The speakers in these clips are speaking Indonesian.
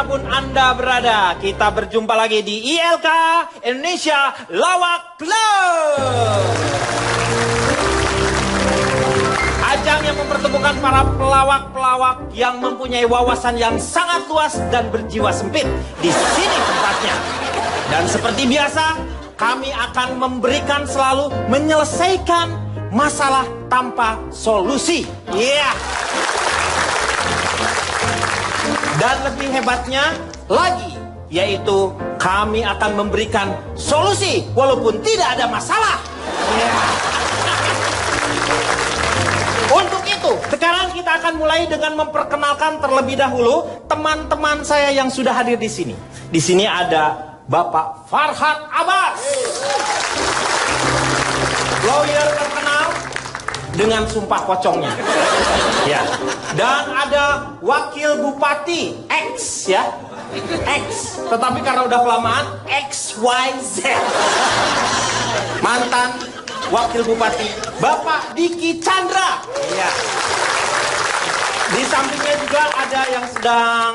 dimanapun Anda berada, kita berjumpa lagi di ILK Indonesia Lawak Club. Ajang yang mempertemukan para pelawak-pelawak yang mempunyai wawasan yang sangat luas dan berjiwa sempit. Di sini tempatnya. Dan seperti biasa, kami akan memberikan selalu menyelesaikan masalah tanpa solusi. Iya. Dan lebih hebatnya lagi, yaitu kami akan memberikan solusi walaupun tidak ada masalah. Yeah. Untuk itu, sekarang kita akan mulai dengan memperkenalkan terlebih dahulu teman-teman saya yang sudah hadir di sini. Di sini ada Bapak Farhad Abbas, lawyer terkenal dengan sumpah pocongnya. Ya. Dan ada Wakil Bupati X, ya. X, tetapi karena udah kelamaan XYZ. Mantan Wakil Bupati Bapak Diki Chandra. Ya. Di sampingnya juga ada yang sedang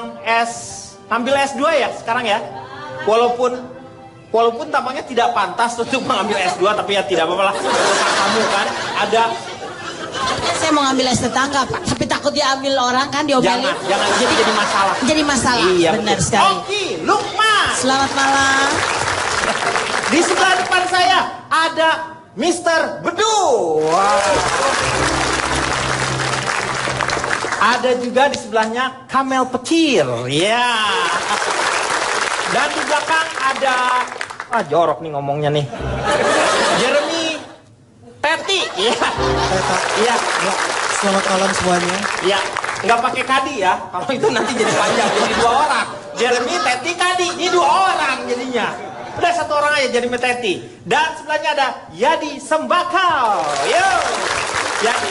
ambil S2 ya sekarang ya. Walaupun tampaknya tidak pantas untuk mengambil S2, tapi ya tidak apa-apa lah. Kamu kan ada. Saya mau ngambil es tetangga, Pak. Tapi takut diambil orang kan, diomelin. Jangan jadi masalah. Jadi masalah. Iya, benar betul. sekali. Oki Lukman. Selamat malam. Di sebelah depan saya ada Mr. Bedu. Wow. Ada juga di sebelahnya Kamel Petir. Ya. Dan di belakang ada jorok nih ngomongnya nih. Jeremy Teti. Iya. Iya. Selamat malam semuanya. Iya. Nggak pakai kadi ya. Kalau itu nanti jadi panjang, jadi 2 orang. Jeremy Teti Kadi, ini 2 orang jadinya. Udah 1 orang aja Jeremy Teti. Dan sebelahnya ada Yadi Sembakau. Yo. Yadi.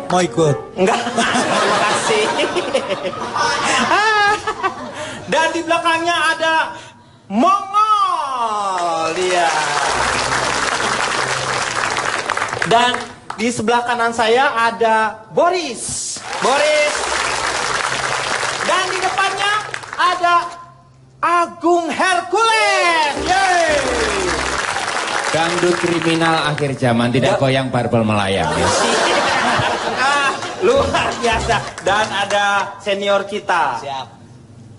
Mau ikut? Enggak. Terima kasih. Dan di belakangnya ada Mongol. Dia. Dan di sebelah kanan saya ada Boris. Dan di depannya ada Agung Hercules. Yeay. Dangdut kriminal akhir zaman, tidak goyang barbel melayang. Ya. Luar biasa. Dan ada senior kita. Siap.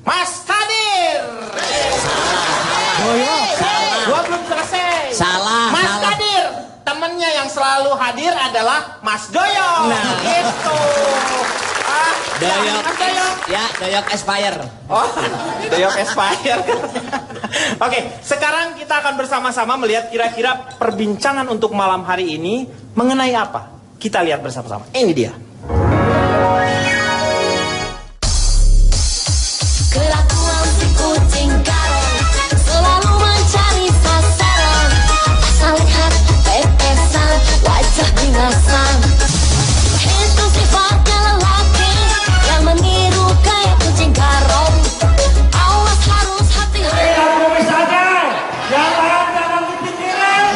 Mas Kadir. Gua belum selesai. Salah. Mas Kadir. Temennya yang selalu hadir adalah Mas Doyok. Nah. Gitu. Doyok. Mas Doyok. Ya, Doyok Aspire. Oh, Doyok Aspire. Oke, sekarang kita akan bersama-sama melihat kira-kira perbincangan untuk malam hari ini mengenai apa. Kita lihat bersama-sama. Ini dia. Kelakuan si kucing garong selalu mencari sasaran. Asal lihat pepesan wajah bingasan. Itu sifatnya lelaki yang meniru kayak kucing garong. Awas harus hati-hati. Jangan dipikirin.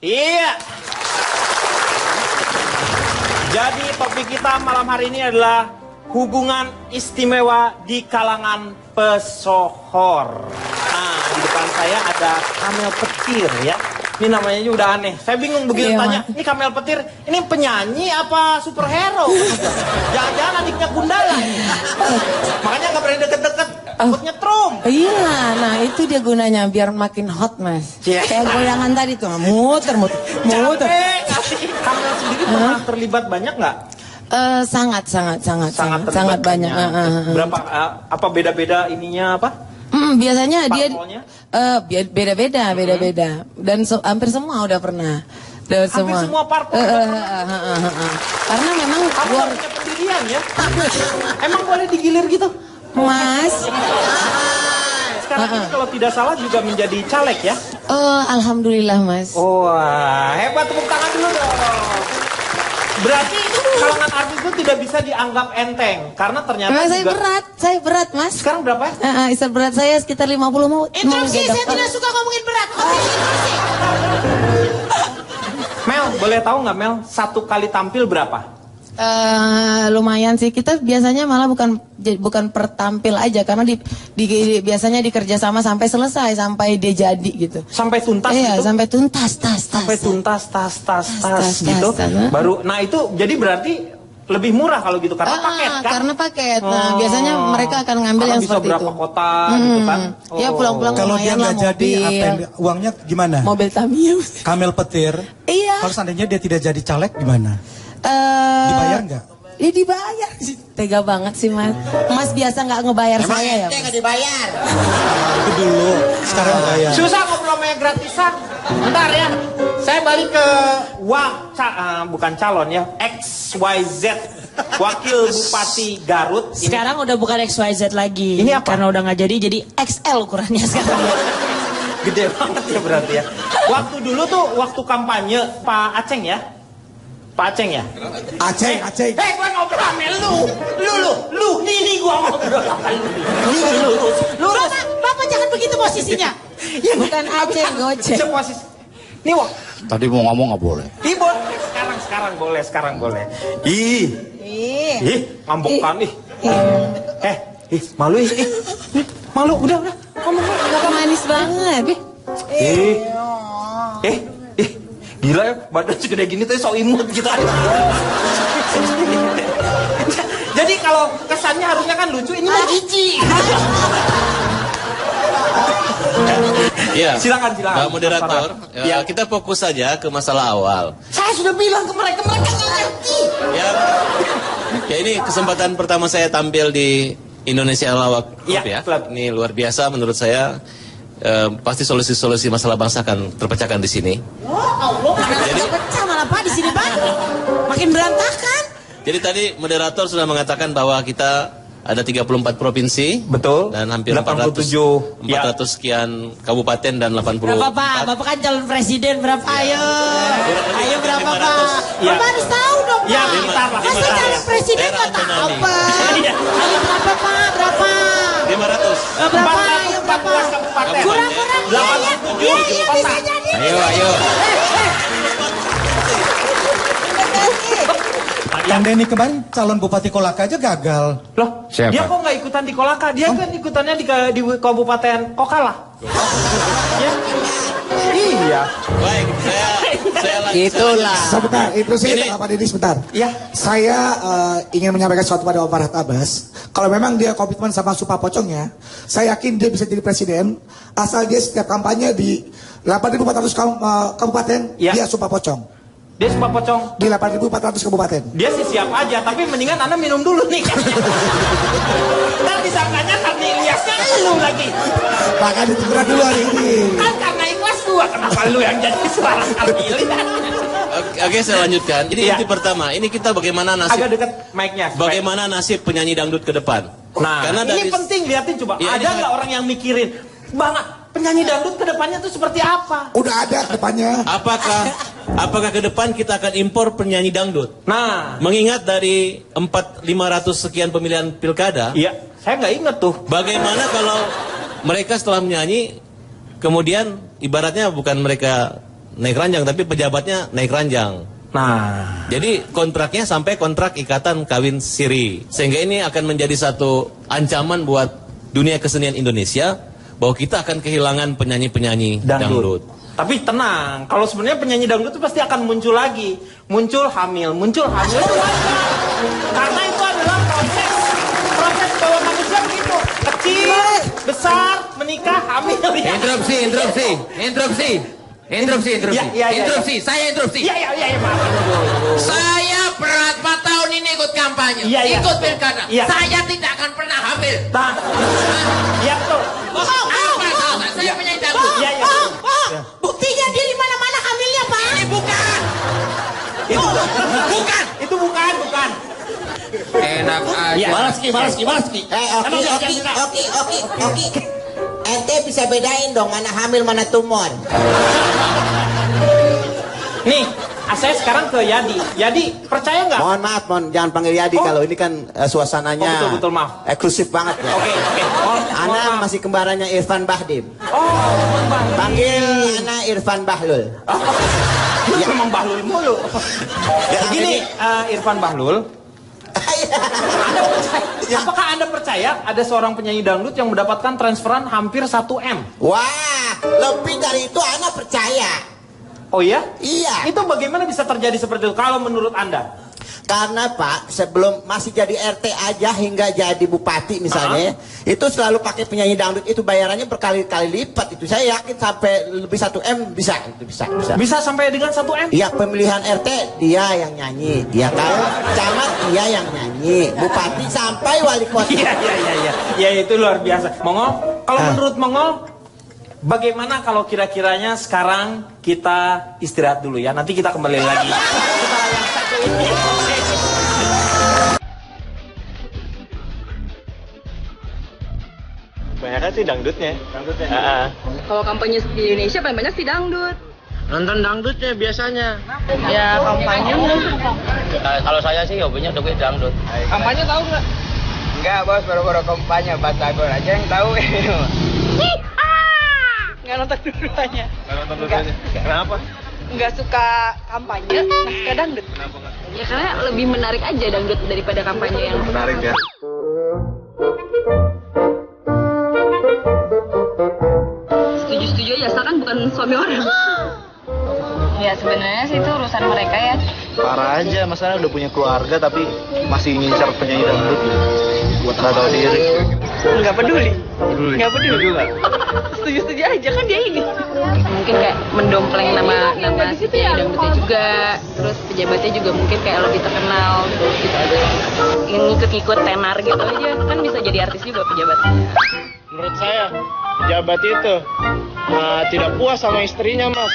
Iya. Jadi topik kita malam hari ini adalah hubungan istimewa di kalangan pesohor. Nah, di depan saya ada Kamel Petir ya. Ini namanya juga udah aneh. Saya bingung begitu tanya, ini Kamel Petir, ini penyanyi apa superhero? Jangan-jangan adiknya Gundala. Makanya nggak berani deket-deket, takut nyetrum. Iya, nah itu dia gunanya biar makin hot, Mas. Yeah. Kayak goyangan tadi tuh, muter. Capek. Kamel sendiri pernah terlibat banyak nggak? Sangat Sangat banyak. Berapa? Apa beda-beda ininya apa? Biasanya Parpolnya? dia beda-beda. Dan hampir semua udah pernah. Hampir semua parpol. Karena memang Kamu luar punya pendirian ya? Emang boleh digilir gitu? Mas. Sekarang ini kalau tidak salah juga menjadi caleg ya? Oh, alhamdulillah Mas. Wah, hebat, tepuk tangan dulu dong. Berarti kalangan artis itu tidak bisa dianggap enteng karena ternyata Memang juga saya berat Mas. Sekarang berapa ya? Isar berat saya sekitar 50 mau. Interupsi, saya tidak suka ngomongin berat. Oke, interupsi. Mel, boleh tahu nggak Mel, satu kali tampil berapa? Lumayan sih, kita biasanya malah bukan per tampil aja karena biasanya dikerja sama sampai selesai, sampai dia jadi gitu. Sampai tuntas Iya, gitu? sampai tuntas, Sampai tuntas, tas gitu. tas. Baru, nah itu jadi berarti lebih murah kalau gitu karena paket kan? Karena paket. Nah, biasanya mereka akan ngambil Karena yang bisa seperti berapa itu. kota gitu kan? Ya pulang-pulang Kalau dia lumayan lah nggak jadi, mobil. uangnya gimana? Mobil Tamiya. Kamel petir. Iya. Kalau seandainya dia tidak jadi caleg gimana? Dibayar nggak? Ya dibayar sih. Tega banget sih Mas. Mas biasa nggak ngebayar saya ya. Nggak dibayar. Itu dulu. Sekarang bayar. Susah ngobrol sama yang gratisan. Bentar ya. Saya balik ke bukan calon ya, XYZ, Wakil Bupati Garut. Ini Sekarang udah bukan XYZ lagi. Ini apa? Karena udah nggak jadi XL ukurannya sekarang. gede banget ya berarti ya. Waktu dulu tuh, waktu kampanye Pak Aceng ya. Pak Aceng ya? Aceh. Gua ngobrol sama lu. Nih gua ngobrol sama lu. Bapak jangan begitu posisinya. Ya bukan Aceh, Gocek. Posisi. Nih wah. Tadi mau ngomong nggak boleh. Ibon. Sekarang boleh. Ih, ngambekkan ih. Malu ih. Malu, udah. Ngomong. Manis banget. Gila ya, badan segede gini tuh sok imut gitu. Jadi kalau kesannya harusnya kan lucu, ini mah jijik. Iya. Silakan. Pak moderator, Ya. kita fokus saja ke masalah awal. Saya sudah bilang ke mereka nggak ngerti. Ya ini kesempatan pertama saya tampil di Indonesia Lawak Club Iya, ya. klub. Ini luar biasa menurut saya. Pasti solusi-solusi masalah bangsa akan terpecahkan di sini. Jadi pecah malah Pak di sini Pak. Makin berantakan. Jadi tadi moderator sudah mengatakan bahwa kita ada 34 provinsi. Betul. Dan hampir 87. 400 sekian kabupaten dan 80. Berapa Pak? Bapak kan calon presiden berapa? Ayo berapa Pak? Ya. Bapak harus tahu dong Pak. Ya, bentar, Pak. Masa calon presiden nggak tahu Pak? Ayo berapa Pak? Berapa? 500. Berapa? Ayo berapa? kabupaten. Kurang. Iya bisa jadi. Ayo. Kang Denny kemarin calon Bupati Kolaka aja gagal. Loh, Siapa? dia kok nggak ikutan di Kolaka? Dia kan ikutannya di Kabupaten Kokala. Ya. Iya. Baik, saya Itulah. Sebentar, itu sih Ini- Pak Deddy sebentar. Ya. Saya ingin menyampaikan sesuatu pada Om Farhad Abbas. Kalau memang dia komitmen sama Supa Pocongnya, saya yakin dia bisa jadi presiden asal dia setiap kampanye di 8.400 kabupaten Ya. dia Supa Pocong. Dia suka pocong. Di 8.400 kabupaten. Dia sih siap aja, tapi mendingan Anda minum dulu nih. Ntar disangkanya karena Ilyasnya lu lagi. Maka ditukeran dulu hari ini. Kan karena ikhlas gua, kenapa lu yang jadi seorang Kamil? Oke, saya lanjutkan. Ini Iya. inti pertama. Ini kita bagaimana nasib Agak dekat mic-nya. bagaimana nasib penyanyi dangdut ke depan. Nah, Karena ini dari penting liatin coba. Iya, ini Ada nggak orang yang mikirin, Bang, penyanyi dangdut ke depannya tuh seperti apa? Udah ada ke depannya. apakah ke depan kita akan impor penyanyi dangdut? Nah, Mengingat dari 500 sekian pemilihan pilkada, iya, saya nggak inget tuh. bagaimana kalau mereka setelah menyanyi kemudian ibaratnya bukan mereka naik ranjang tapi pejabatnya naik ranjang. Nah, Jadi kontraknya sampai kontrak ikatan kawin siri. Sehingga ini akan menjadi satu ancaman buat dunia kesenian Indonesia bahwa kita akan kehilangan penyanyi-penyanyi dangdut. Tapi tenang, kalau sebenarnya penyanyi dangdut itu pasti akan muncul lagi. Muncul hamil itu wajar. Karena itu adalah proses bahwa manusia begitu. Kecil, besar, menikah, hamil. Ya. Interupsi. Ya. Saya interupsi. Iya, maaf. Saya berat 4 tahun ini ikut kampanye, Iya. ikut pilkada. Iya. Saya tidak akan pernah hamil. Nah, iya betul. Apa salah? Saya penyanyi dangdut. Iya. Buktinya dia di mana-mana hamilnya Pak. Ini bukan. Itu bukan. Enak aja. Iya. Oki. Ente bisa bedain dong mana hamil mana tumor. Nih, saya sekarang ke Yadi. Yadi, percaya nggak? Mohon maaf, jangan panggil Yadi kalau ini kan suasananya betul, maaf. eksklusif banget ya. Oke. Ana masih kembarannya Irfan Bahdim. Panggil Ana Irfan Bahlul. Ya, memang Bahlul mulu. Begini, Irfan Bahlul. Apakah Anda percaya ada seorang penyanyi dangdut yang mendapatkan transferan hampir 1 M? Wah, lebih dari itu Ana percaya. Oh ya? Iya. Itu bagaimana bisa terjadi seperti itu kalau menurut Anda? Karena Pak, sebelum masih jadi RT aja hingga jadi bupati misalnya, itu selalu pakai penyanyi dangdut, itu bayarannya berkali-kali lipat itu. Saya yakin sampai lebih 1 M bisa. Bisa sampai dengan 1 M? Iya, pemilihan RT dia yang nyanyi, dia kan camat dia yang nyanyi, bupati sampai wali kota. Iya. Ya itu luar biasa. Mongol, kalau menurut Mongol, bagaimana kalau kira-kiranya sekarang kita istirahat dulu ya, nanti kita kembali lagi. Setelah yang satu ini. Banyak sih dangdutnya. Kalau kampanye di Indonesia paling banyak sih dangdut. Nonton dangdutnya biasanya. Ya kampanye. Kalau saya sih hobinya duit dangdut. Kampanye tahu nggak? Enggak bos, baru-baru kampanye Batagor aja yang tahu. Nggak nonton dua-duanya. Kenapa? Nggak suka kampanye, nggak suka dangdut. Kenapa nggak? Ya karena lebih menarik aja dangdut daripada kampanye yang menarik ya. Setuju aja, asalkan bukan suami orang. Ya sebenarnya sih itu urusan mereka ya. Parah aja, masalah udah punya keluarga tapi masih ngincar penyanyi dangdut buat nggak tahu diri. Nggak peduli. Setuju aja kan dia ini. Mungkin kayak mendompleng nama si penyanyi dangdutnya juga, terus pejabatnya juga mungkin kayak lebih terkenal gitu aja. Ngikut-ngikut tenar gitu aja, kan bisa jadi artis juga pejabat. Menurut saya pejabat itu tidak puas sama istrinya mas.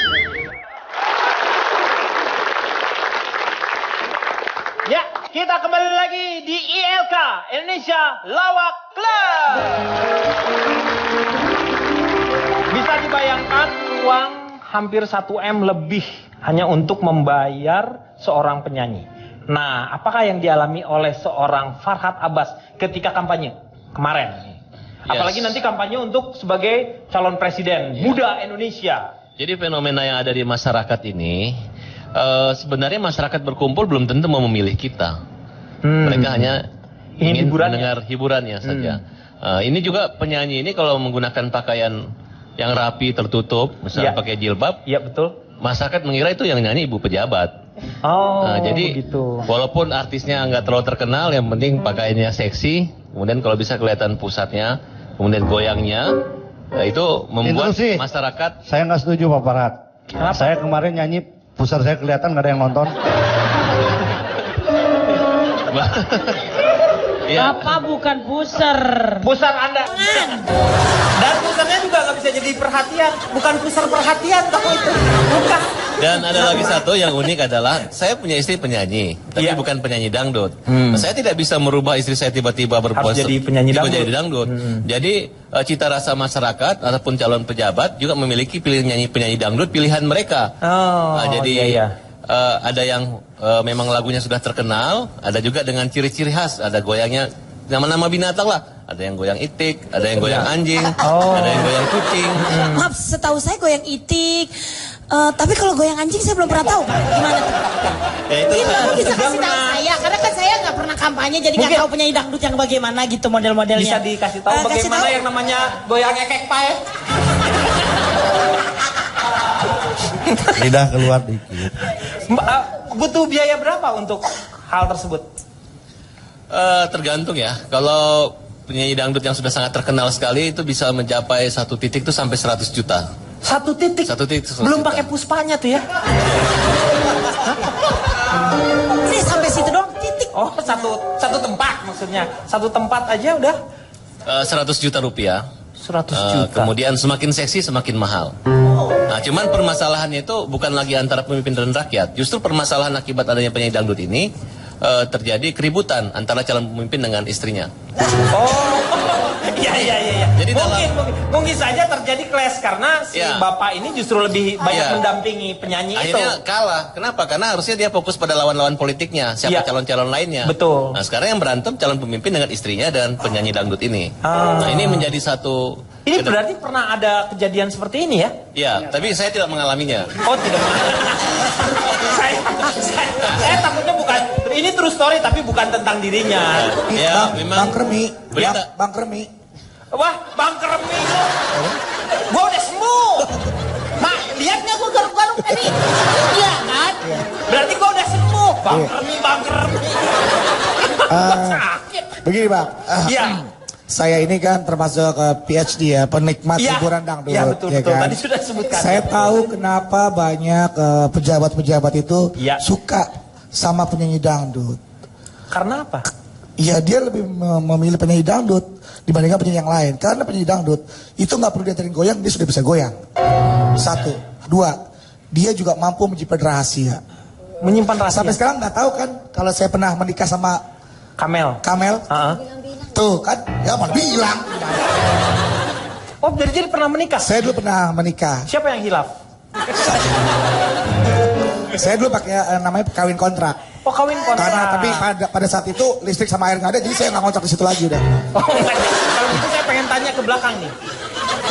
Ya, kita kembali lagi di ILK Indonesia Lawak Club. Bisa dibayangkan uang hampir 1 M lebih hanya untuk membayar seorang penyanyi. Nah, apakah yang dialami oleh seorang Farhad Abbas ketika kampanye kemarin? Apalagi nanti kampanye untuk sebagai calon presiden muda Indonesia. Jadi fenomena yang ada di masyarakat ini, sebenarnya masyarakat berkumpul belum tentu mau memilih kita. Mereka hanya ingin mendengar hiburannya saja. Ini juga penyanyi ini kalau menggunakan pakaian yang rapi tertutup, misalnya pakai jilbab, iya betul. Masyarakat mengira itu yang nyanyi ibu pejabat. Jadi gitu. Walaupun artisnya nggak terlalu terkenal, yang penting pakaiannya seksi, kemudian kalau bisa kelihatan pusatnya, kemudian goyangnya, itu membuat masyarakat. Saya nggak setuju Pak Farhad. Saya kemarin nyanyi, pusar saya kelihatan nggak ada yang nonton. Ya. Apa bukan pusar? Pusar Anda. Dan pusarnya juga nggak bisa jadi perhatian. Bukan pusar perhatian kamu itu. Bukan. Dan ada lagi satu yang unik adalah saya punya istri penyanyi, tapi bukan penyanyi dangdut. Saya tidak bisa merubah istri saya tiba-tiba berpuasa jadi penyanyi dangdut. Jadi dangdut. Jadi cita rasa masyarakat ataupun calon pejabat juga memiliki penyanyi dangdut pilihan mereka. Ada yang memang lagunya sudah terkenal, ada juga dengan ciri-ciri khas, ada goyangnya nama-nama binatang lah. Ada yang goyang itik, ada yang goyang anjing, ada yang goyang kucing. Maaf, setahu saya goyang itik. Tapi kalau goyang anjing saya belum pernah tahu, Pak. Gimana tuh? Gimana bisa kasih tahu saya? Karena kan saya nggak pernah kampanye, jadi nggak tahu penyanyi dangdut yang bagaimana gitu model-modelnya. Bisa dikasih tahu bagaimana yang namanya goyang ekek Pak ya? Lidah keluar dikit. Butuh biaya berapa untuk hal tersebut? Tergantung ya. Kalau penyanyi dangdut yang sudah sangat terkenal sekali itu bisa mencapai satu titik itu sampai 100 juta. Satu titik? Belum pakai puspanya tuh ya? Ini sampai situ dong, titik. Oh, satu tempat maksudnya. Satu tempat aja udah? 100 juta rupiah. 100 juta. Kemudian semakin seksi semakin mahal. Nah, cuman permasalahannya itu bukan lagi antara pemimpin dan rakyat. Justru permasalahan akibat adanya penyanyi dangdut ini terjadi keributan antara calon pemimpin dengan istrinya. Iya. Jadi mungkin saja terjadi clash karena si bapak ini justru lebih banyak mendampingi penyanyi akhirnya kalah. Kenapa? Karena harusnya dia fokus pada lawan-lawan politiknya, siapa calon-calon lainnya. Betul. Nah sekarang yang berantem calon pemimpin dengan istrinya dan penyanyi dangdut ini. Nah ini menjadi satu. Ini berarti pernah ada kejadian seperti ini ya? Iya, tapi saya tidak mengalaminya. Oh tidak mengalaminya. saya takutnya bukan. Ini true story tapi bukan tentang dirinya. Ya, memang. Bang Kremi. Berita. Bang Kremi. Wah, Bang Kremi lu. Gua udah sembuh. Mak, lihat nggak gua garuk-garuk tadi? Iya kan? Berarti gua udah sembuh. Bang Kremi. Sakit. Begini Bang. Iya. Saya ini kan termasuk PhD ya, penikmat hiburan dangdut. Iya betul. Kan? Tadi sudah sebutkan. Saya tahu kenapa banyak pejabat-pejabat itu suka sama penyanyi dangdut. Karena apa? Iya dia lebih memilih penyanyi dangdut dibandingkan penyanyi yang lain. Karena penyanyi dangdut itu nggak perlu diajarin goyang, dia sudah bisa goyang. Satu, dua, dia juga mampu menyimpan rahasia. Menyimpan rahasia. Sampai sekarang nggak tahu kan kalau saya pernah menikah sama Kamel. Tuh kan, ya mau bilang. Oh jadi pernah menikah? Saya dulu pernah menikah. Siapa yang hilaf? Saya dulu pakai namanya kawin kontrak. Oh kawin kontrak. Karena tapi pada saat itu listrik sama air nggak ada, jadi saya nggak ngontrak di situ lagi udah. Oh kalau gitu saya pengen tanya ke belakang nih.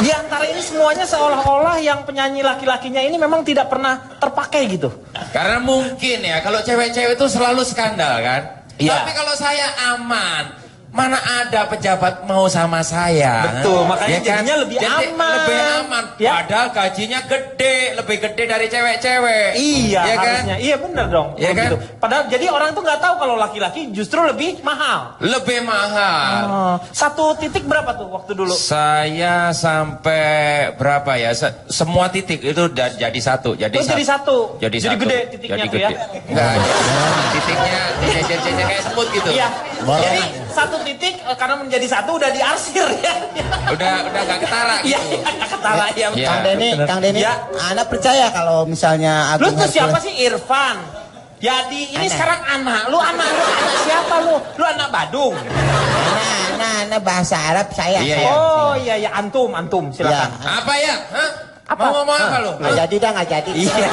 Di antara ini semuanya seolah-olah yang penyanyi laki-lakinya ini memang tidak pernah terpakai gitu. Karena mungkin ya kalau cewek-cewek itu selalu skandal kan. Iya. Tapi kalau saya aman. Mana ada pejabat mau sama saya? Betul, makanya jadinya lebih aman. Lebih aman. Ya? Padahal gajinya gede, lebih gede dari cewek-cewek. Iya, ya harusnya. Kan? Iya benar dong. Iya kan? Gitu. Padahal jadi orang tuh nggak tahu kalau laki-laki justru lebih mahal. Lebih mahal. Satu titik berapa tuh waktu dulu? Saya sampai berapa ya? Semua titik itu jadi satu. Jadi satu. Jadi gede titiknya tuh ya? Enggak. Titiknya jadi kayak semut gitu. Iya. Jadi satu titik karena menjadi satu udah diarsir ya. Udah gak ketara gitu. Iya, gak ketara ya. Kang Denny, Anda percaya kalau misalnya lu tuh siapa sih Irfan? Jadi ini sekarang anak lu siapa lu? Lu anak Badung. Anak bahasa Arab saya. Oh iya antum silakan. Apa ya? Hah? Apa? Mau ngomong apa lu? Nggak jadi. Iya.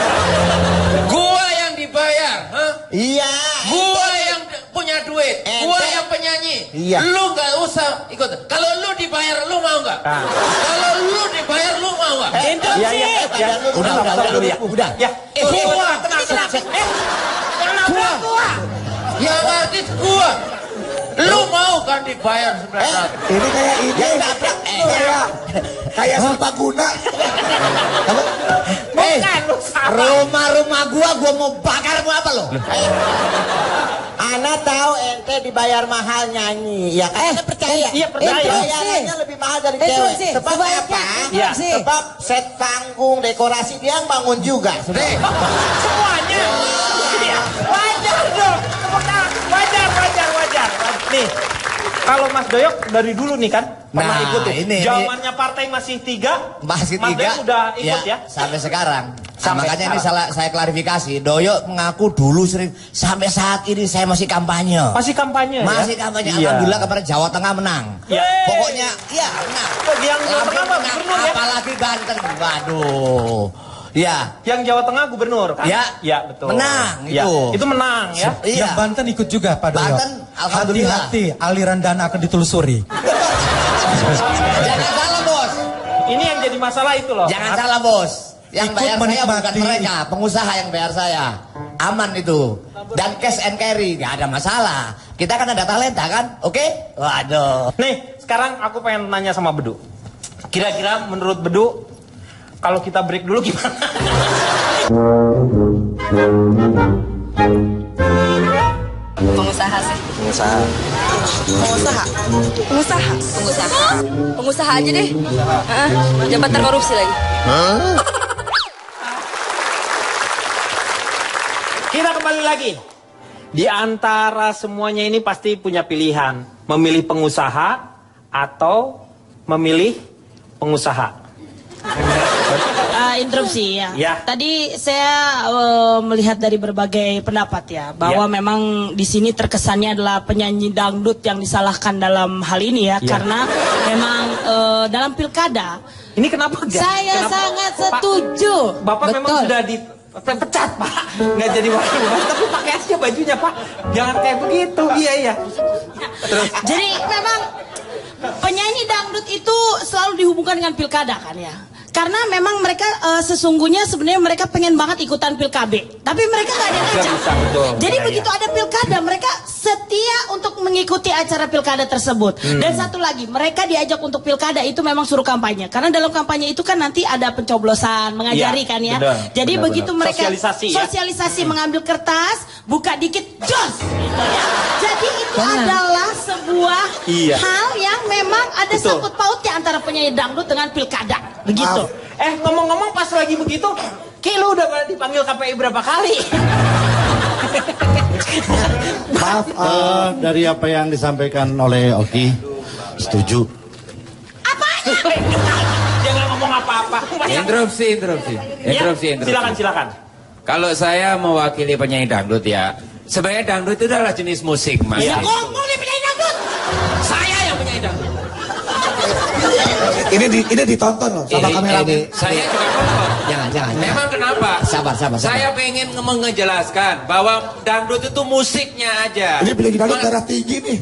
Gua yang dibayar, hah? Iya. Gua yang punya duit, gua yang penyanyi. Iya. Lu nggak usah ikut. Kalau lu dibayar, lu mau nggak? Kalau lu dibayar, lu mau nggak? Iya. Udah. Ya. Gua. Yang artis gua. Lu mau kan dibayar sebenarnya? Ini kayak ini. Kayak Serbaguna. Rumah gua mau bakar mau apa lo? Ana tahu ente dibayar mahal nyanyi, ya kan? Percaya. Iya percaya. Bayarannya lebih mahal dari cewek. Sebab apa? Sebab set panggung, dekorasi dia yang bangun juga. Semuanya. Wajar dong. Wajar. Nih, kalau Mas Doyok dari dulu nih kan pernah ikut tuh. Zamannya partai masih 3. Masih 3. Mas Doyok udah ikut ya? Sampai sekarang. Makanya ini saya klarifikasi. Doyok mengaku dulu sering sampai saat ini saya masih kampanye. Masih kampanye. Alhamdulillah kemarin Jawa Tengah menang. Pokoknya menang. Yang Jawa Tengah apa? Gubernur ya? Apalagi Banten. Waduh. Ya. Yang Jawa Tengah gubernur kan? Ya betul. Menang itu menang ya. Yang Banten ikut juga Pak Doyok. Banten alhamdulillah. Hati-hati aliran dana akan ditelusuri. Jangan salah bos. Ini yang jadi masalah itu loh. Jangan salah bos. Yang Ikut bayar menikmati. saya bukan mereka, pengusaha yang bayar saya. Aman itu. Dan cash and carry, gak ada masalah. Kita kan ada talenta kan, oke? Waduh. Nih, sekarang aku pengen nanya sama Bedu. Kira-kira menurut Bedu, kalau kita break dulu gimana? Pengusaha sih. Pengusaha aja deh. Jabatan korupsi lagi. Kita kembali lagi. Di antara semuanya ini pasti punya pilihan. Memilih pengusaha atau memilih pengusaha. interupsi ya. Ya. Tadi saya melihat dari berbagai pendapat ya bahwa memang di sini terkesannya adalah penyanyi dangdut yang disalahkan dalam hal ini ya, karena memang dalam pilkada. Ini kenapa? Saya sangat setuju. Bapak memang sudah dipecat Pak, nggak jadi wakil bupati, tapi pakai aja bajunya Pak. Jangan kayak begitu. Iya. Terus. Jadi memang penyanyi dangdut itu selalu dihubungkan dengan pilkada kan ya. Karena memang mereka sesungguhnya sebenarnya mereka pengen banget ikutan pilkada, tapi mereka nggak ada yang ngajak. Jadi begitu ada pilkada, mereka setia untuk mengikuti acara pilkada tersebut. Dan satu lagi, mereka diajak untuk pilkada itu memang suruh kampanye. Karena dalam kampanye itu kan nanti ada pencoblosan, mengajari kan ya. Jadi begitu mereka sosialisasi mengambil kertas, buka dikit, jos. Gitu ya. Jadi itu adalah sebuah hal yang memang ada sangkut pautnya antara penyanyi dangdut dengan pilkada. Begitu. Ngomong-ngomong pas lagi begitu, Ki lu udah dipanggil KPI berapa kali? Maaf, dari apa yang disampaikan oleh Oki, setuju. Jangan ngomong apa-apa. Interupsi. Silakan. Kalau saya mewakili penyanyi dangdut ya, sebenarnya dangdut itu adalah jenis musik, Mas. Ya ngomongin penyanyi dangdut. Saya yang penyanyi dangdut. Ini ditonton loh sama kameramen. Saya juga nonton. Jangan. Memang kenapa? Sabar. Saya pengen mengejelaskan bahwa dangdut itu musiknya aja. Ini penyanyi dangdut darah tinggi nih.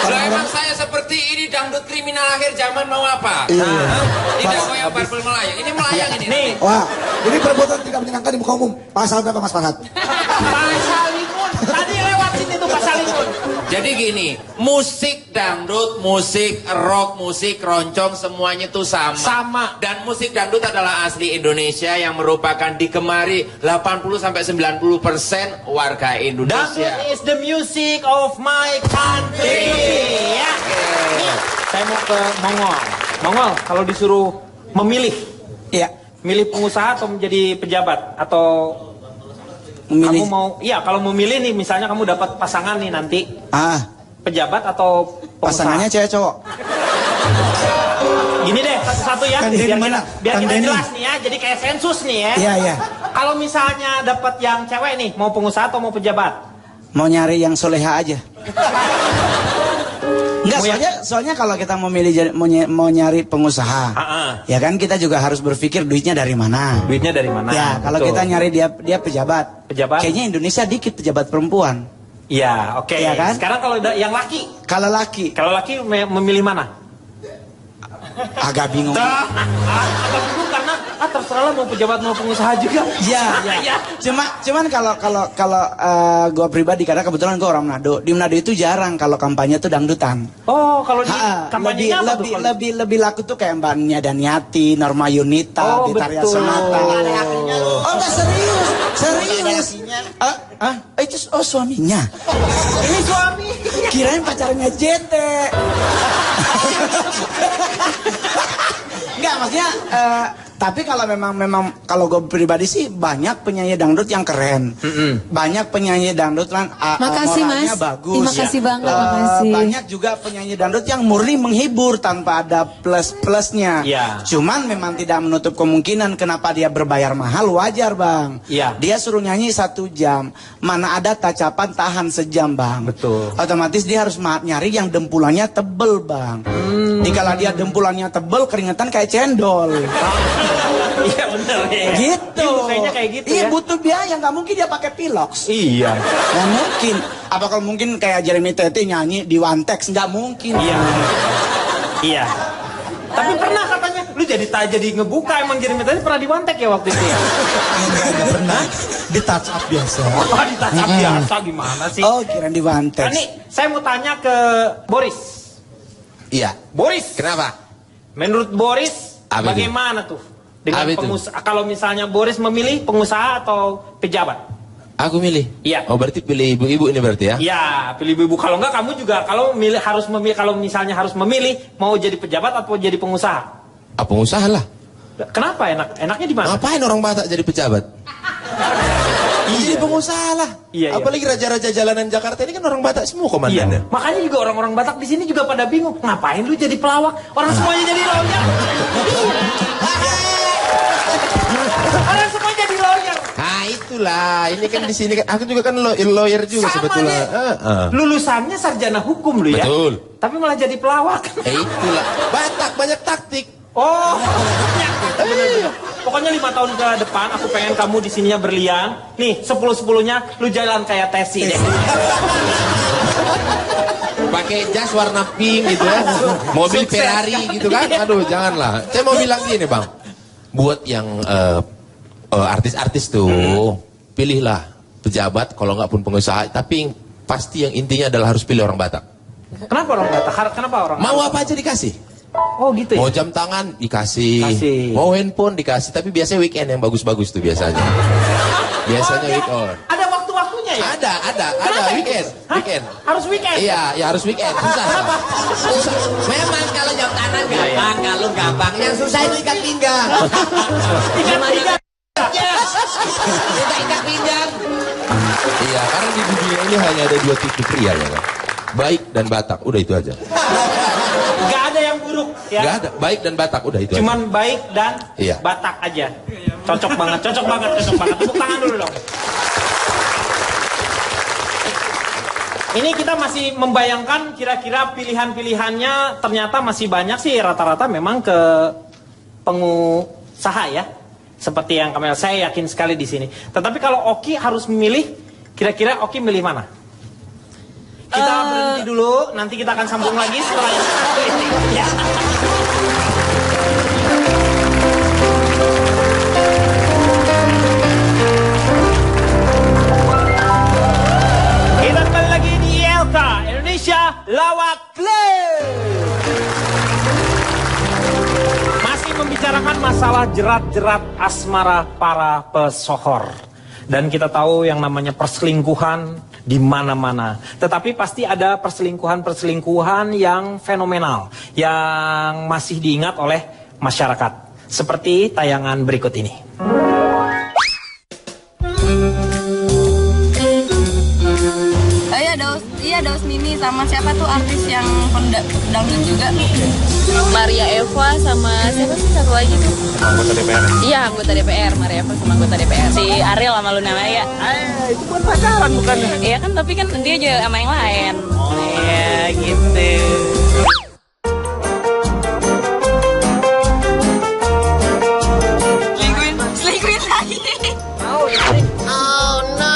Kalau emang saya seperti ini dangdut kriminal akhir zaman mau apa? Tidak goyang barbel melayang. Ini melayang ini. Nih. Wah, ini perbuatan tidak menyenangkan di muka umum. Pasal berapa Mas Farhad? Pasal Limun. Tadi lewat sini tuh Pasal Limun. Jadi gini, musik dangdut, musik rock, musik keroncong semuanya itu sama. Dan musik dangdut adalah asli Indonesia yang merupakan digemari 80-90% warga Indonesia. Dangdut is the music of my country. Ya. Saya mau ke Mongol. Mongol, kalau disuruh memilih, milih pengusaha atau menjadi pejabat atau memilih. Kamu mau, kalau memilih nih, misalnya kamu dapat pasangan nih nanti. Pejabat atau pengusaha? Pasangannya cewek cowok. Gini deh, satu-satu ya, biar kita jelas nih ya, jadi kayak sensus nih ya. Iya. Kalau misalnya dapat yang cewek nih, mau pengusaha atau mau pejabat? Mau nyari yang soleha aja. Enggak, soalnya kalau kita mau milih mau nyari pengusaha, ya kan kita juga harus berpikir duitnya dari mana. Ya, kalau kita nyari dia pejabat. Kayaknya Indonesia dikit pejabat perempuan. Iya, oke. Ya kan? Sekarang kalau yang laki? Kalau laki memilih mana? Agak bingung. Agak bingung karena terserah lah mau pejabat mau pengusaha juga. Iya. Cuman kalau gue pribadi karena kebetulan gue orang Manado. Di Manado itu jarang kalau kampanye tuh dangdutan. Oh, kalau di kampanyenya lebih laku tuh kayak Mbak Nia Daniati, Norma Yunita, Bitaria Sonata. Oh, enggak serius. Itu suaminya. Ini suami. Kirain pacarnya Jete. Enggak, maksudnya tapi kalau memang kalau gue pribadi sih banyak penyanyi dangdut yang keren. Banyak penyanyi dangdut kan moralnya bagus. Makasih banget, makasih. Banyak juga penyanyi dangdut yang murni menghibur tanpa ada plus-plusnya. Cuman memang tidak menutup kemungkinan kenapa dia berbayar mahal, wajar Bang. Dia suruh nyanyi 1 jam. Mana ada tacapan tahan sejam Bang. Betul. Otomatis dia harus nyari yang dempulannya tebel Bang. Dikala dia dempulannya tebel, keringetan kayak cendol. Iya bener ya. Gitu. Kayaknya kayak gitu ya. Iya butuh biaya, nggak mungkin dia pakai pilox. Iya. Nggak mungkin. Apa kalau mungkin kayak Jeremy Tete nyanyi di One Text, nggak mungkin. Iya. Tapi pernah katanya, lu jadi ngebuka emang Jeremy Tete pernah di One Text ya waktu itu ya? Nggak pernah. Di touch up biasa. Oh, di touch up biasa gimana sih? Oh, kira di One Text. Nah, nih, saya mau tanya ke Boris. Iya. Boris. Kenapa? Menurut Boris, bagaimana tuh? Dengan pengusaha, kalau misalnya Boris memilih pengusaha atau pejabat? Aku milih. Iya. Oh berarti pilih ibu-ibu ini berarti ya? Iya, pilih ibu-ibu. Kalau enggak kamu juga kalau misalnya harus memilih mau jadi pejabat atau jadi pengusaha? Pengusaha lah. Kenapa enaknya di mana? Ngapain orang Batak jadi pejabat? Jadi pengusaha lah. Iya. Apalagi raja-raja jalanan Jakarta ini kan orang Batak semua komandannya. Iya. Makanya juga orang-orang Batak di sini juga pada bingung. Ngapain lu jadi pelawak? Orang semuanya jadi lawak. itulah. Ini kan di sini kan aku juga kan lawyer juga sama sebetulnya. Lulusannya sarjana hukum lu ya. Betul. Tapi malah jadi pelawak. Itulah. Batak banyak taktik. Oh, bener-bener. Pokoknya 5 tahun ke depan aku pengen kamu di sininya berlian. Nih, 10-10-nya lu jalan kayak Tesi deh. Pakai jas warna pink gitu ya. Mobil Sukses. Ferrari gitu kan. Aduh, janganlah. Saya mau bilang gini, Bang. Buat yang artis-artis tuh, pilihlah pejabat kalau nggak pun pengusaha, tapi pasti yang intinya adalah harus pilih orang Batak. Kenapa orang Batak? Kenapa orang Mau Batak? apa aja dikasih. Oh gitu ya? Mau jam tangan dikasih, Kasih. mau handphone dikasih, tapi biasanya weekend yang bagus-bagus tuh biasanya. Biasanya weekend. Ada waktu-waktunya ya? Ada weekend. Weekend. Harus weekend? Iya, ya harus weekend. Susah. Susah. Memang kalau jam tangan gampang, kalau gampang. Yang susah itu ikat pinggang. Ikat pinggang. Tidak ikat pinggang. Iya, karena di dunia ini hanya ada 2 tipe pria ya kan. Baik dan Batak, udah itu aja. Gak ada yang buruk ya? Gak ada, baik dan Batak, udah itu Cuman aja. baik dan Iya. Batak aja. Cocok banget. Tepuk tangan dulu dong. Ini kita masih membayangkan kira-kira pilihan-pilihannya ternyata masih banyak sih, rata-rata memang ke pengusaha ya. Seperti yang Kamel, saya yakin sekali di sini. Tetapi kalau Oki harus memilih, kira-kira Oki milih mana? Kita berhenti dulu, nanti kita akan sambung lagi setelah yang satu ini. Ya. Kita kembali lagi di ILK, Indonesia Lawak Club. Masih membicarakan masalah jerat-jerat asmara para pesohor. Dan kita tahu yang namanya perselingkuhan di mana-mana. Tetapi pasti ada perselingkuhan-perselingkuhan yang fenomenal, yang masih diingat oleh masyarakat. Seperti tayangan berikut ini. Iya, Daus Mini sama siapa tuh artis yang dangdut juga? Maria Eva sama siapa sih satu lagi tuh? Anggota DPR. Iya, anggota DPR, Maria Eva sama anggota DPR. Si Ariel sama Luna Maya. Itu bukan pacaran bukan? Iya kan, tapi kan dia juga sama yang lain. Oh iya gitu. Selingkuhin lagi. Oh no.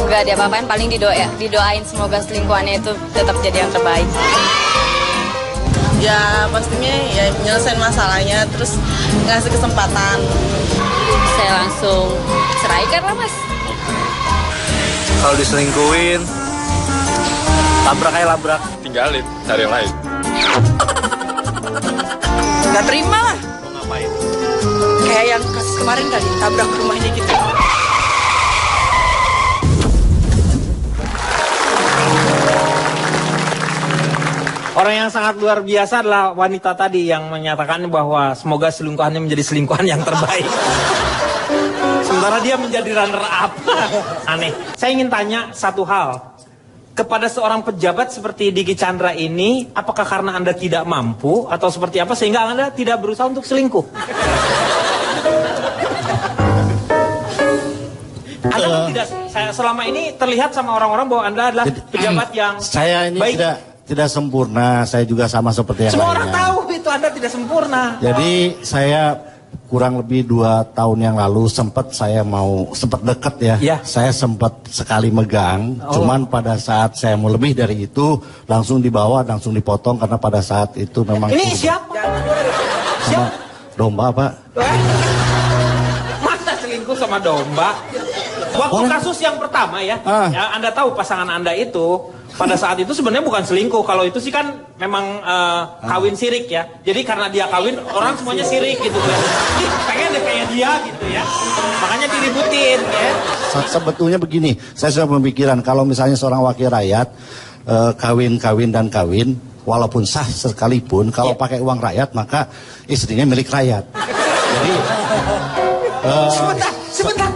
Enggak dia apa-apain, paling didoain semoga selingkuhannya itu tetap jadi yang terbaik. Ya pastinya ya nyelesain masalahnya, terus ngasih kesempatan. Saya langsung ceraikan lah mas. Kalau diselingkuhin, labrak aja labrak. Tinggalin, cari yang lain. Gak terima lah. Mau ngapain? Kayak yang kasus kemarin kali, tabrak rumahnya gitu. Orang yang sangat luar biasa adalah wanita tadi yang menyatakan bahwa semoga selingkuhannya menjadi selingkuhan yang terbaik. Sementara dia menjadi runner up. Aneh. Saya ingin tanya satu hal. Kepada seorang pejabat seperti Diki Chandra ini, apakah karena Anda tidak mampu atau seperti apa sehingga Anda tidak berusaha untuk selingkuh? Anda tidak, saya selama ini terlihat sama orang-orang bahwa Anda adalah pejabat yang Saya ini baik. tidak sempurna, saya juga sama seperti yang Semua lainnya. orang tahu itu Anda tidak sempurna. Jadi saya kurang lebih 2 tahun yang lalu sempat dekat ya. Saya sempat sekali megang, cuman pada saat saya mau lebih dari itu langsung dibawa, langsung dipotong karena pada saat itu memang Ini siapa? sama domba Pak. Masa selingkuh sama domba? Waktu kasus yang pertama ya, ya Anda tahu pasangan Anda itu pada saat itu sebenarnya bukan selingkuh. Kalau itu sih kan memang kawin sirik ya. Jadi karena dia kawin, orang semuanya sirik gitu kan. Ih, pengen deh kayak dia gitu ya. Makanya diributin ya. Sebetulnya begini, saya sudah pemikiran kalau misalnya seorang wakil rakyat kawin dan kawin, walaupun sah sekalipun, kalau pakai uang rakyat maka istrinya milik rakyat. Jadi sebentar.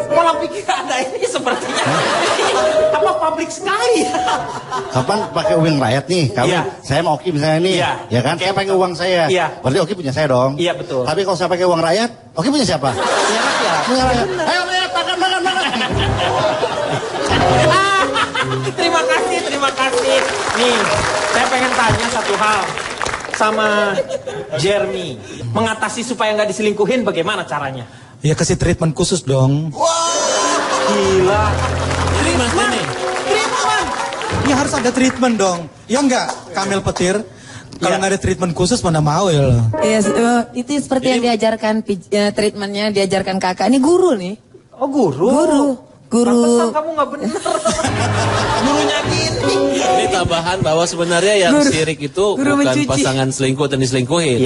Pola pikir Anda ini sepertinya apa publik sekali. Kapan pakai uang rakyat nih? Kamu, saya mau Oki misalnya nih, ya kan? Saya pakai uang saya. Berarti Oki punya saya dong. Iya betul. Tapi kalau saya pakai uang rakyat, Oki punya siapa? Punya rakyat. Punya rakyat. Ayo rakyat, makan. Terima kasih. Nih, saya pengen tanya satu hal sama Jeremy. Mengatasi supaya nggak diselingkuhin bagaimana caranya? Ya kasih treatment khusus dong. Gila. Treatment. Ya harus ada treatment dong. Ya enggak, Kamil Petir. Kalau nggak ada treatment khusus mana mau ya lo. Iya, itu seperti yang diajarkan treatmentnya diajarkan kakak. Ini guru nih. Oh guru. Pantesan kamu nggak bener. Gurunya gini. Ini tambahan bahwa sebenarnya yang sirik itu bukan pasangan selingkuh dan diselingkuhin.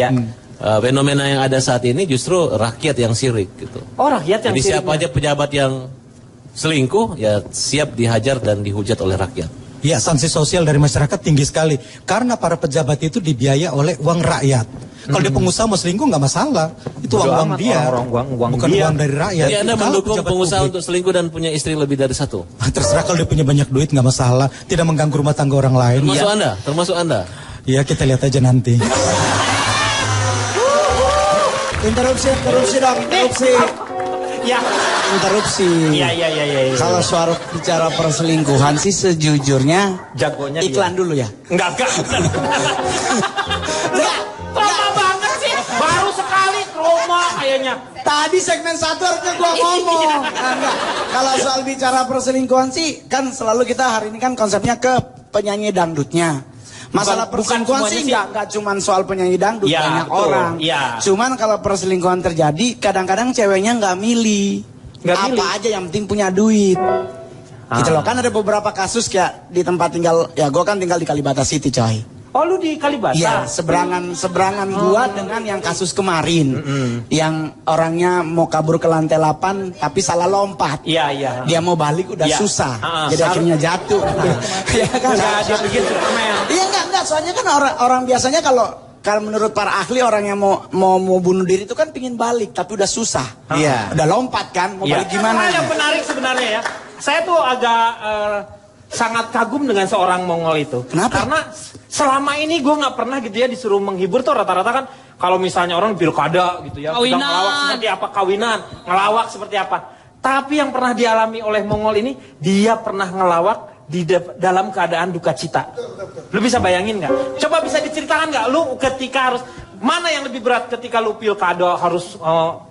Fenomena yang ada saat ini justru rakyat yang sirik gitu. Oh rakyat yang Jadi sirik. siapa aja pejabat yang selingkuh ya siap dihajar dan dihujat oleh rakyat. Ya, sanksi sosial dari masyarakat tinggi sekali. Karena para pejabat itu dibiaya oleh uang rakyat. Kalau dia pengusaha mau selingkuh nggak masalah. Itu uang dia. Bukan uang dari rakyat. Jadi Anda mendukung pengusaha untuk selingkuh dan punya istri lebih dari satu? Terserah, kalau dia punya banyak duit nggak masalah. Tidak mengganggu rumah tangga orang lain. Termasuk Anda? Ya, kita lihat aja nanti. Interupsi dong, interupsi. Ya. Interupsi. Iya. Kalau soal bicara perselingkuhan sih sejujurnya jagonya iklan dulu ya. Enggak. Trauma banget sih. Baru sekali trauma kayaknya. Tadi segmen 1 harusnya gua ngomong. Enggak. Kalau soal bicara perselingkuhan sih kan selalu kita hari ini kan konsepnya ke penyanyi dangdutnya. Masalah perselingkuhan sih nggak cuman soal penyanyi dangdut, banyak orang. Cuman kalau perselingkuhan terjadi, kadang-kadang ceweknya nggak milih. Apa aja yang penting punya duit. Gitu loh, kan ada beberapa kasus kayak di tempat tinggal, ya gue kan tinggal di Kalibata City coy. Oh lu di Kalibata? Iya, seberangan gua dengan yang kasus kemarin. Yang orangnya mau kabur ke lantai 8 tapi salah lompat. Iya. Dia mau balik udah susah. Jadi akhirnya jatuh. Ya kan? Dia bikin Superman. Iya enggak, soalnya kan orang biasanya kalau menurut para ahli orang yang mau bunuh diri itu kan pingin balik tapi udah susah. Iya. Udah lompat kan, mau balik gimana? Yang menarik sebenarnya ya. Saya tuh agak sangat kagum dengan seorang Mongol itu. Kenapa? Karena selama ini gue nggak pernah gitu ya disuruh menghibur tuh rata-rata kan kalau misalnya orang pilkada gitu ya, sedang ngelawak seperti apa, kawinan, ngelawak seperti apa. Tapi yang pernah dialami oleh Mongol ini, dia pernah ngelawak di dalam keadaan duka cita. Lu bisa bayangin nggak? Coba bisa diceritakan nggak? Lu ketika harus mana yang lebih berat ketika lu pilkada harus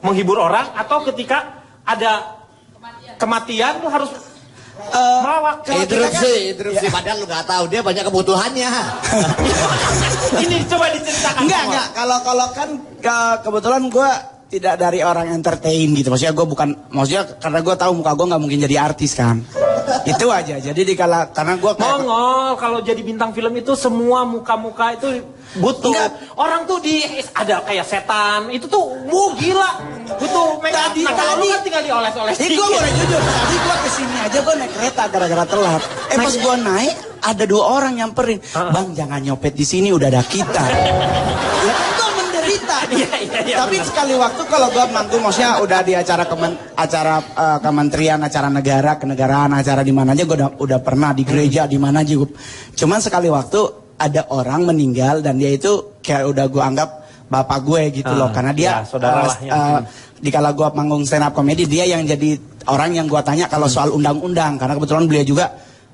menghibur orang atau ketika ada kematian lu harus melawak? Interupsi. Padahal lu nggak tahu dia banyak kebutuhannya. Ini coba diceritakan. Enggak. Kalau kan kebetulan gue tidak dari orang entertain gitu. Maksudnya gue bukan, karena gue tahu muka gue nggak mungkin jadi artis kan. Itu aja. Jadi karena gue Mongol kalau jadi bintang film itu semua muka-muka itu butuh. Orang tuh ada kayak setan itu tuh gila. Butuh make up. Tadi kan tinggal dioles-oles. Gue boleh jujur. Tadi gue kesini aja gue naik kereta gara-gara telat. Pas gue naik ada 2 orang nyamperin. Bang jangan nyopet di sini udah ada kita. Ya kan gue menderita. Tapi sekali waktu kalau gue manggung maksudnya udah di acara kementerian, acara negara, kenegaraan, acara di mana aja gue udah pernah di gereja di mana aja. Cuman sekali waktu ada orang meninggal dan dia itu kayak udah gue anggap bapak gue gitu loh, karena dia di kala gue manggung stand up comedy dia yang jadi orang yang gue tanya kalau soal undang-undang, karena kebetulan beliau juga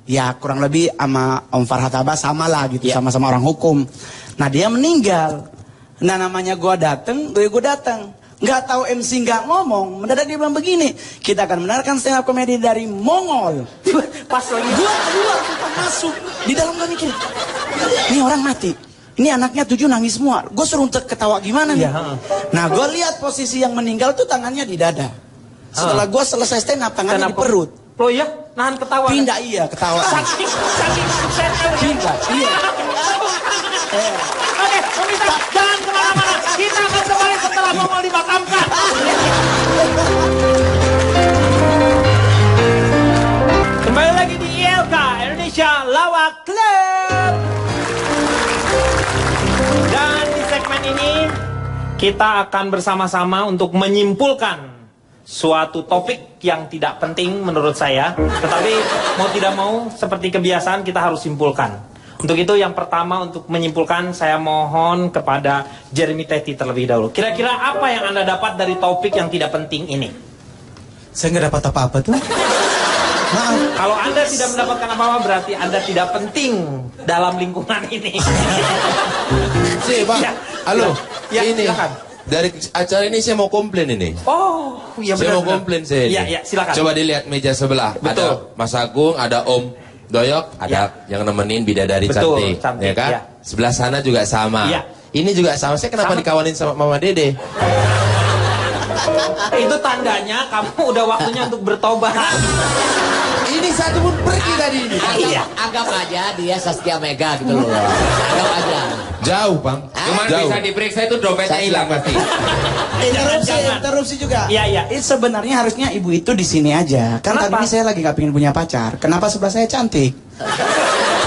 ya kurang lebih sama Om Farhat Abbas sama lah gitu, sama-sama orang hukum. Nah dia meninggal, nah namanya gue dateng, nggak tahu MC nggak ngomong, mendadak dia bilang begini, kita akan mendengarkan stand up comedy dari Mongol. Pas lagi gue keluar kita masuk di dalam, gue mikir ini orang mati, ini anaknya 7 nangis semua, gue suruh ketawa gimana nih. Nah gue lihat posisi yang meninggal tuh tangannya di dada. Setelah gue selesai stand up tangannya di perut. Oh iya, nahan ketawa. Pindah iya ketawa. Saking pindah iya. Oke, pemirsa, jangan kemana-mana. Kita akan kembali setelah Mongol dimakamkan. Kembali lagi di ILK Indonesia Lawak Club. Dan di segmen ini kita akan bersama-sama untuk menyimpulkan suatu topik yang tidak penting menurut saya, tetapi mau tidak mau seperti kebiasaan kita harus simpulkan. Untuk itu yang pertama untuk menyimpulkan saya mohon kepada Jeremy Teti terlebih dahulu. Kira-kira apa yang Anda dapat dari topik yang tidak penting ini? Saya nggak dapat apa-apa tuh. Maaf. Kalau Anda tidak mendapatkan apa-apa berarti Anda tidak penting dalam lingkungan ini. Si Bang, halo, ini silakan. Dari acara ini saya mau komplain ini. Oh, iya benar. Saya mau komplain saya ini. Iya, silakan. Coba dilihat meja sebelah. Betul. Ada Mas Agung, ada Om Doyok, ada yang nemenin bidadari cantik, ya kan? Ya. Sebelah sana juga sama. Ya. Ini juga sama. Saya kenapa dikawanin sama Mama Dede? Itu tandanya kamu udah waktunya untuk bertobat. Ini satu pun pergi tadi ini. Anggap aja dia Saskia Mega gitu loh. Anggap aja. Jauh, Bang. Cuman bisa diperiksa itu dompetnya hilang pasti. Interupsi juga. Iya. Sebenarnya harusnya ibu itu di sini aja. Kan tadi ini saya lagi gak pengen punya pacar. Kenapa sebelah saya cantik?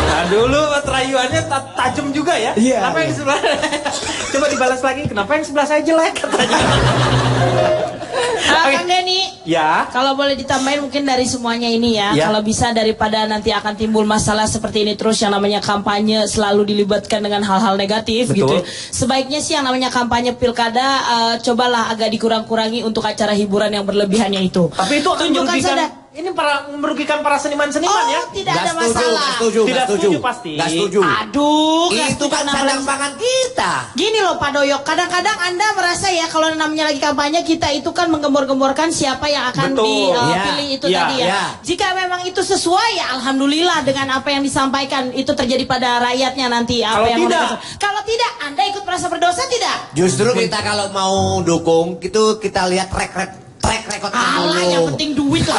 Nah dulu rayuannya tajam juga ya. Iya. Kenapa yang sebelah? Coba dibalas lagi. Kenapa yang sebelah saya jelek katanya? Kang Denny, ya. Kalau boleh ditambahin mungkin dari semuanya ini ya. Kalau bisa daripada nanti akan timbul masalah seperti ini terus yang namanya kampanye selalu dilibatkan dengan hal-hal negatif. Betul. Gitu. Sebaiknya sih yang namanya kampanye pilkada cobalah agak dikurang-kurangi untuk acara hiburan yang berlebihannya itu. Tapi itu tunjukkan saja. Ini merugikan para seniman-seniman ya. Tidak ada masalah. Tidak setuju pasti. Gak setuju. Aduh, itu kan sandang pangan kita. Gini loh Pak Doyok, kadang-kadang Anda merasa ya kalau namanya lagi kampanye kita itu kan menggembor-gemborkan siapa yang akan dipilih itu tadi ya. Jika memang itu sesuai ya alhamdulillah dengan apa yang disampaikan itu terjadi pada rakyatnya nanti. Kalau tidak, Anda ikut merasa berdosa tidak? Justru kita kalau mau dukung itu kita lihat track record Allah yang penting duit tuh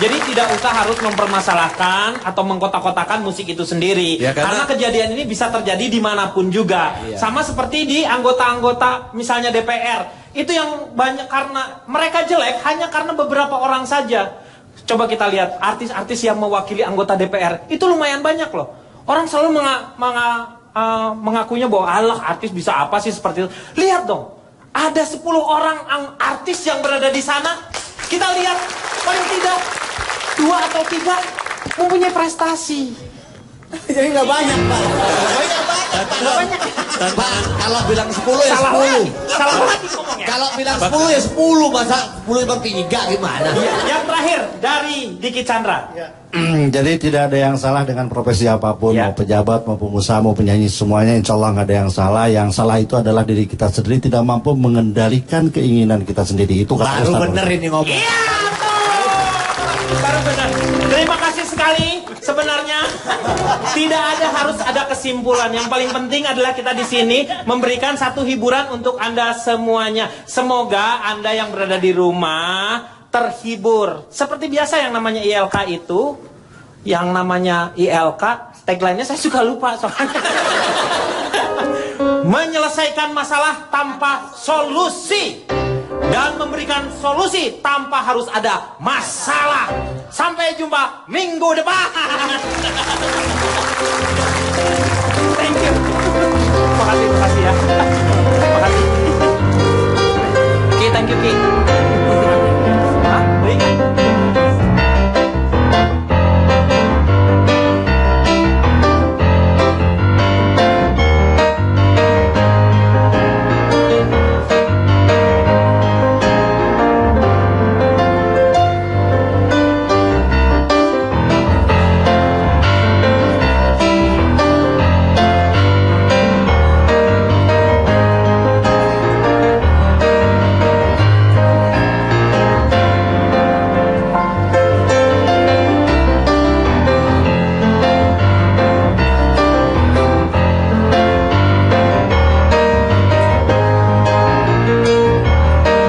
Jadi tidak usah harus mempermasalahkan atau mengkotak-kotakan musik itu sendiri. Ya, karena kejadian ini bisa terjadi dimanapun juga. Iya. Sama seperti di anggota-anggota misalnya DPR. Itu yang banyak karena mereka jelek hanya karena beberapa orang saja. Coba kita lihat artis-artis yang mewakili anggota DPR. Itu lumayan banyak loh. Orang selalu mengakuinya bahwa Allah artis bisa apa sih seperti itu. Lihat dong. Ada 10 orang artis yang berada di sana. Kita lihat paling tidak 2 atau 3 mempunyai prestasi. Jadi nggak banyak Pak. Nggak banyak. Kalau bilang 10 ya 10. Salah lagi ngomongnya. Kalau bilang 10 ya 10. Masa 10 bang 3 gimana? Yang terakhir dari Diki Chandra. Jadi tidak ada yang salah dengan profesi apapun, mau pejabat, mau pengusaha, mau penyanyi, semuanya insya Allah nggak ada yang salah. Yang salah itu adalah diri kita sendiri tidak mampu mengendalikan keinginan kita sendiri. Itu baru bener ini ngomong. Iya, baru benar. Terima kasih sekali. Sebenarnya tidak harus ada kesimpulan. Yang paling penting adalah kita di sini memberikan satu hiburan untuk Anda semuanya. Semoga Anda yang berada di rumah terhibur. Seperti biasa yang namanya ILK itu, yang namanya ILK, tagline-nya saya suka lupa soalnya. Menyelesaikan masalah tanpa solusi. Dan memberikan solusi tanpa harus ada masalah. Sampai jumpa minggu depan. Thank you. Terima kasih ya.